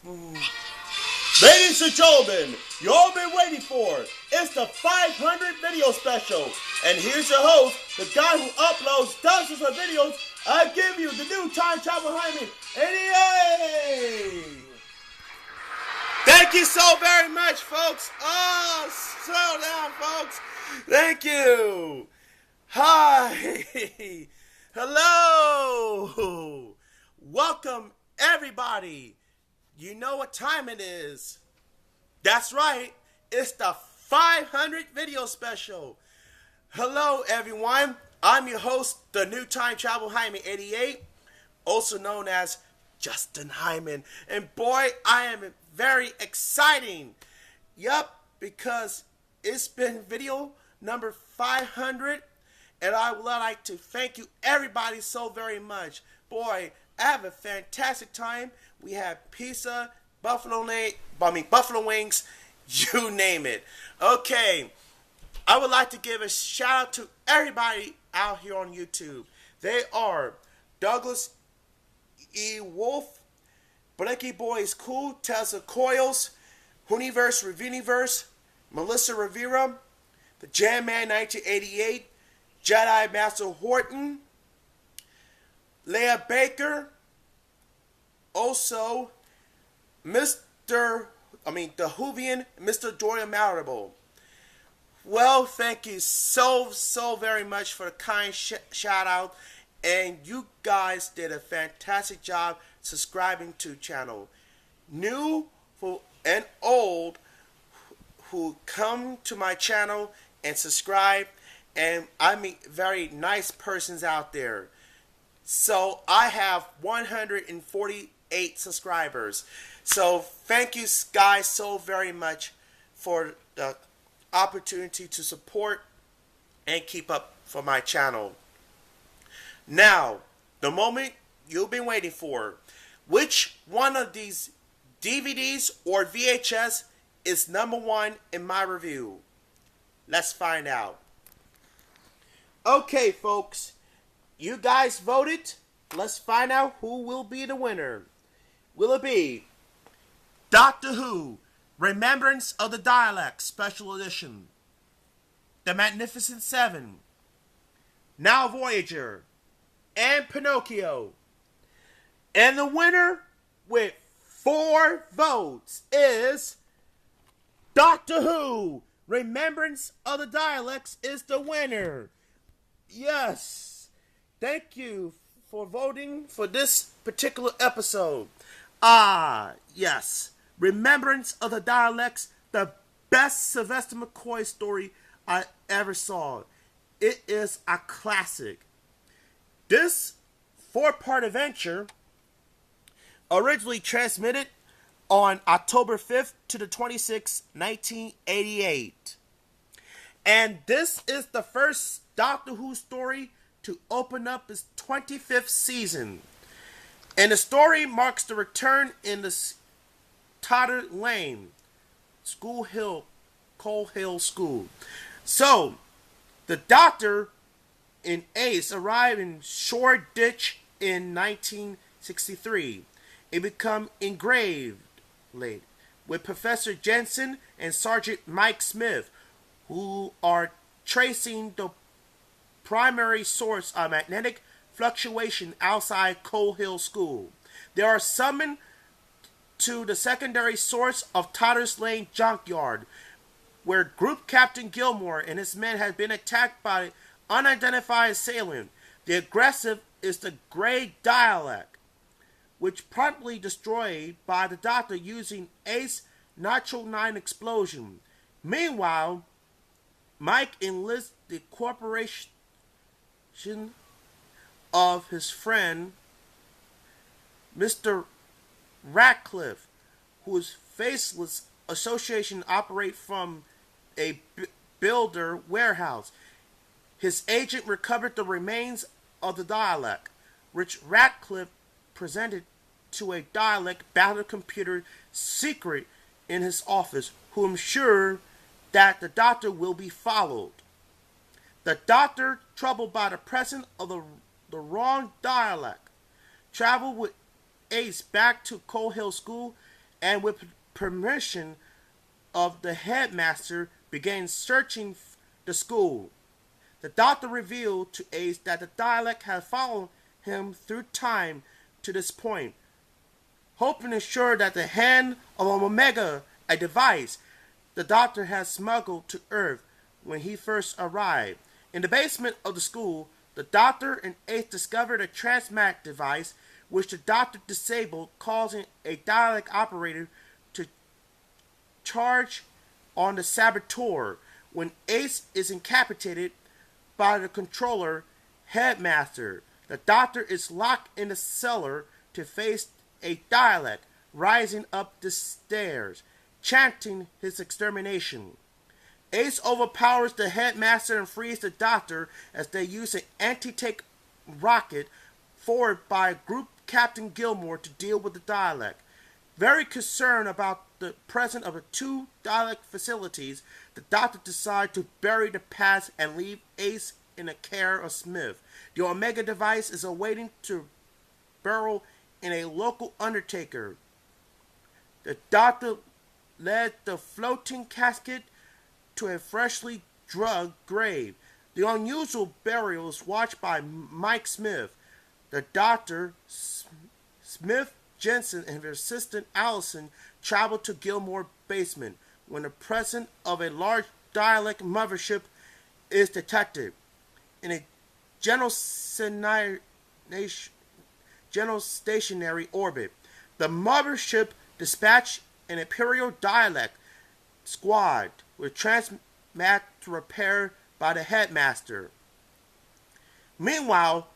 Ladies and gentlemen, you all been waiting for. It's the 500 video special. And here's your host, the guy who uploads dozens of videos. I give you the new time travel Hyman, 88. Thank you so very much, folks. Oh, slow down, folks. Thank you. Hi. Hello. Welcome, everybody. You know what time it is. That's right. It's the 500 video special. Hello, everyone. I'm your host, the new time travel Hyman 88, also known as Justin Hyman. And boy, I am very exciting. Yup, because it's been video number 500, and I would like to thank you, everybody, so very much. Boy, I have a fantastic time. We have pizza, buffalo wings, you name it. Okay, I would like to give a shout out to everybody out here on YouTube. They are Douglas E. Wolf, Blakey Boy is Cool, Tessa Coils, Hooniverse Revuniverse, Melissa Rivera, The Jam Man 1988, Jedi Master Horton, Leah Baker, also the Whovian, Mr. Dorian Marable. Well, thank you so very much for the kind shout out, and you guys did a fantastic job subscribing to the channel. New and old who come to my channel and subscribe, and I meet very nice persons out there. So I have 148 subscribers. So thank you guys so very much for the opportunity to support and keep up for my channel. Now, the moment you've been waiting for. Which one of these DVDs or VHS is number one in my review? Let's find out. Okay, folks. You guys voted. Let's find out who will be the winner. Will it be Doctor Who, Remembrance of the Daleks Special Edition, The Magnificent Seven, Now Voyager, and Pinocchio? And the winner with 4 votes is Doctor Who, Remembrance of the Daleks is the winner. Yes. Thank you for voting for this particular episode. Yes. Remembrance of the Daleks, the best Sylvester McCoy story I ever saw. It is a classic. This 4-part adventure originally transmitted on October 5th to the 26th, 1988. And this is the first Doctor Who story to open up its 25th season. And the story marks the return in the Totter Lane, Coal Hill School. So, the Doctor and Ace arrive in Shoreditch in 1963 and become engraved with Professor Jensen and Sergeant Mike Smith, who are tracing the primary source of magnetic fluctuation outside Coal Hill School. They are summoned to the secondary source of Totter's Lane Junkyard, where Group Captain Gilmore and his men have been attacked by unidentified assailant. The aggressive is the Grey Dalek, which promptly destroyed by the Doctor using Ace Nitro 9 explosion. Meanwhile, Mike enlists the cooperation of his friend Mr. Ratcliffe, whose faceless association operate from a builder warehouse. His agent recovered the remains of the Dalek, which Ratcliffe presented to a Dalek battle computer secret in his office, who ensured that the Doctor will be followed. The Doctor, troubled by the presence of the wrong Dalek, traveled with Ace back to Coal Hill School and with permission of the headmaster began searching the school. The doctor revealed to Ace that the Dalek had followed him through time to this point, hoping to ensure that the hand of Omega, a device the doctor had smuggled to Earth when he first arrived. In the basement of the school, the doctor and Ace discovered a transmat device which the doctor disabled, causing a Dalek operator to charge on the saboteur. When Ace is incapacitated by the controller headmaster, the doctor is locked in the cellar to face a Dalek rising up the stairs, chanting his extermination. Ace overpowers the headmaster and frees the doctor as they use an anti-tank rocket forward by Group Captain Gilmore to deal with the Dalek. Very concerned about the presence of the two Dalek facilities, the doctor decides to bury the past and leave Ace in the care of Smith. The Omega device is awaiting to burrow in a local undertaker. The doctor led the floating casket to a freshly dug grave. The unusual burial is watched by Mike Smith. The doctor, Smith, Jensen, and their assistant Allison travel to Gilmore basement when the presence of a large Dalek mothership is detected. In a general stationary orbit, the mothership dispatched an Imperial Dalek squad with transmat to repair by the headmaster. Meanwhile,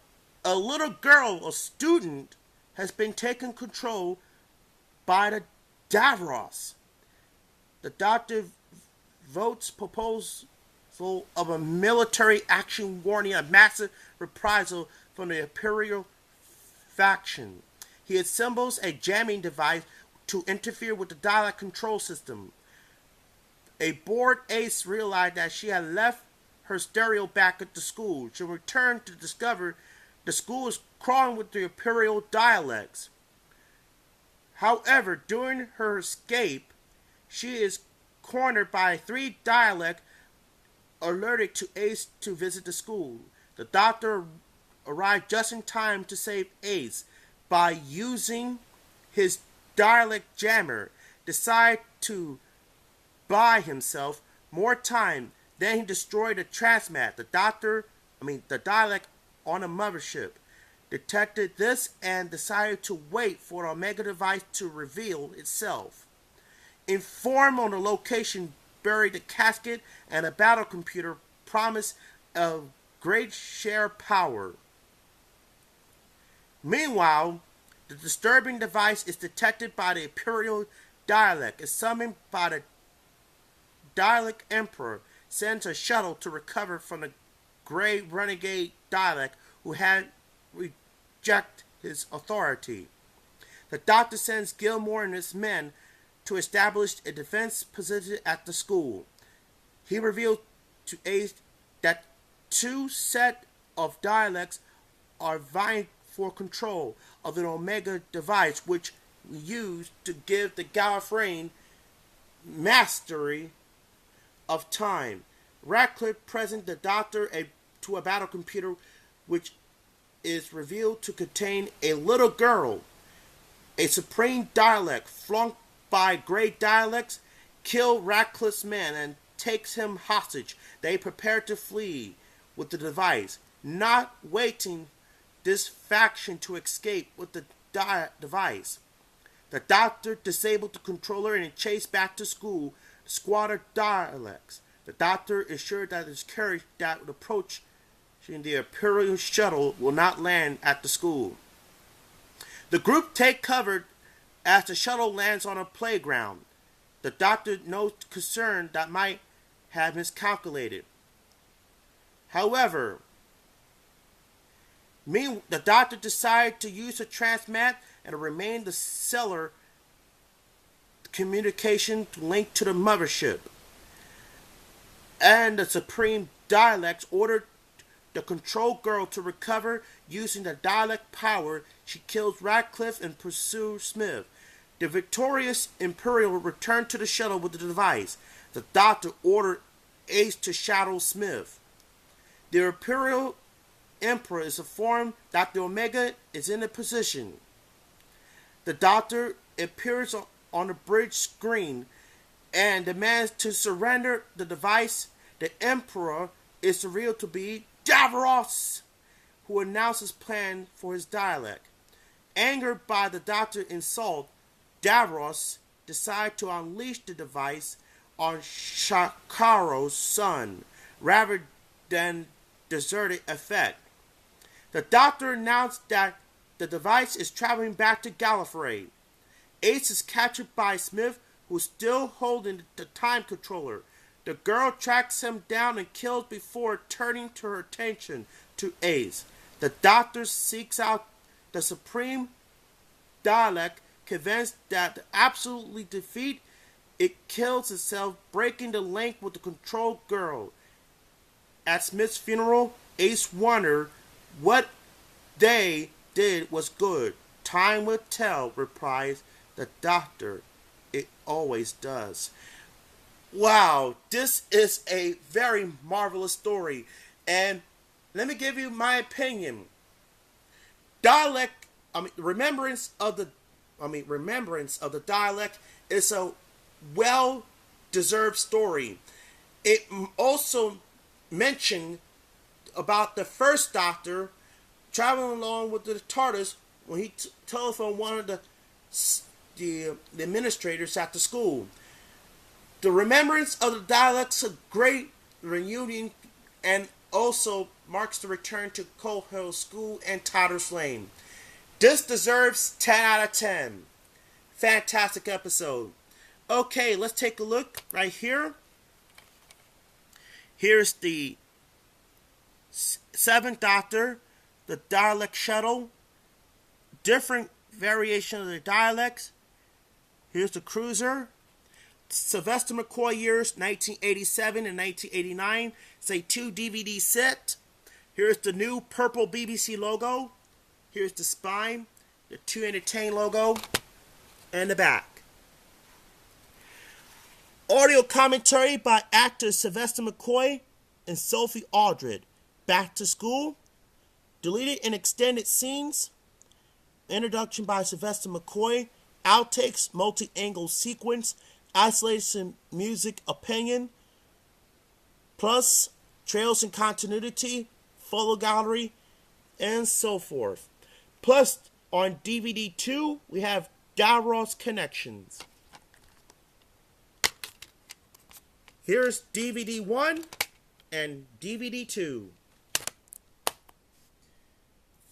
a little girl, a student, has been taken control by the Davros. The doctor votes proposal of a military action warning a massive reprisal from the Imperial faction. He assembles a jamming device to interfere with the Dalek control system. A bored Ace realized that she had left her stereo back at the school. She returned to discover the school is crawling with the Imperial Daleks. However, during her escape, she is cornered by 3 Daleks alerted to Ace to visit the school. The doctor arrived just in time to save Ace by using his Dalek jammer. Decided to buy himself more time. Then he destroyed the transmat. The Dalek on a mothership detected this and decided to wait for the Omega device to reveal itself. Informed on the location, buried the casket and a battle computer promise of great share power. Meanwhile, the disturbing device is detected by the Imperial Dalek. Is summoned by the Dalek Emperor, sends a shuttle to recover from the Grey Renegade Dalek who had rejected his authority. The doctor sends Gilmore and his men to establish a defense position at the school. He revealed to Ace that 2 sets of Daleks are vying for control of the Omega device, which we use to give the Gallifreyan mastery of time. Radcliffe presents the Doctor to a battle computer, which is revealed to contain a little girl. A Supreme Dalek, flanked by Grey Daleks, kill Radcliffe's man and takes him hostage. They prepare to flee with the device, not waiting this faction to escape with the device. The Doctor disabled the controller and chased back to school the squad of Daleks. The Doctor is sure that his carriage that would approach the Imperial shuttle will not land at the school. The group take cover as the shuttle lands on a playground. The Doctor notes concern that might have miscalculated. However, the Doctor decided to use the transmat and remain the cellar communication link to the mothership. And the Supreme Daleks ordered the control girl to recover using the Dalek power. She kills Radcliffe and pursues Smith. The victorious Imperial returned to the shuttle with the device. The Doctor ordered Ace to shadow Smith. The Imperial Emperor is informed Dr. Omega is in a position. The Doctor appears on the bridge screen and demands to surrender the device. The Emperor is revealed to be Davros, who announces plan for his Dalek. Angered by the Doctor's insult, Davros decides to unleash the device on Shakaro's son, rather than deserted effect. The Doctor announced that the device is traveling back to Gallifrey. Ace is captured by Smith, who's still holding the time controller. The girl tracks him down and kills before turning to her attention to Ace. The Doctor seeks out the Supreme Dalek, convinced that to absolutely defeat it kills itself, breaking the link with the control girl. At Smith's funeral, Ace wondered what they did was good. Time will tell, replies the Doctor. It always does. Wow, this is a very marvelous story. And let me give you my opinion. Remembrance of the Dalek is a well-deserved story. It also mentioned about the first Doctor traveling along with the TARDIS when he telephoned one of the administrators at the school. The remembrance of the Daleks is a great reunion and also marks the return to Coal Hill School and Tatter's Lane. This deserves 10 out of 10. Fantastic episode. Okay, let's take a look right here. Here's the 7th Doctor, the Dalek Shuttle, different variation of the Daleks. Here's the cruiser. Sylvester McCoy years 1987 and 1989. It's a 2 DVD set. Here's the new purple BBC logo. Here's the spine, the 2 Entertain logo, and the back. Audio commentary by actors Sylvester McCoy and Sophie Aldred. Back to School. Deleted and extended scenes. Introduction by Sylvester McCoy. Outtakes, multi-angle sequence. Isolation music opinion. Plus, trails and continuity. Photo gallery. And so forth. Plus, on DVD 2, we have Davros Connections. Here's DVD 1 and DVD 2.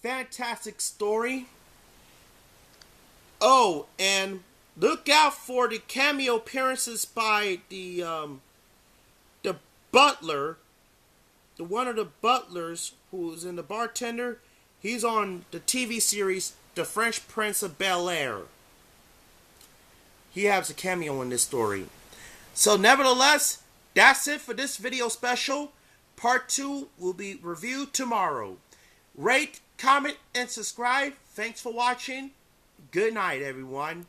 Fantastic story. Oh, and look out for the cameo appearances by the butler, one of the butlers who's in the bartender. He's on the TV series The Fresh Prince of Bel-Air. He has a cameo in this story. So nevertheless, that's it for this video special. Part 2 will be reviewed tomorrow. Rate, comment, and subscribe. Thanks for watching. Good night, everyone.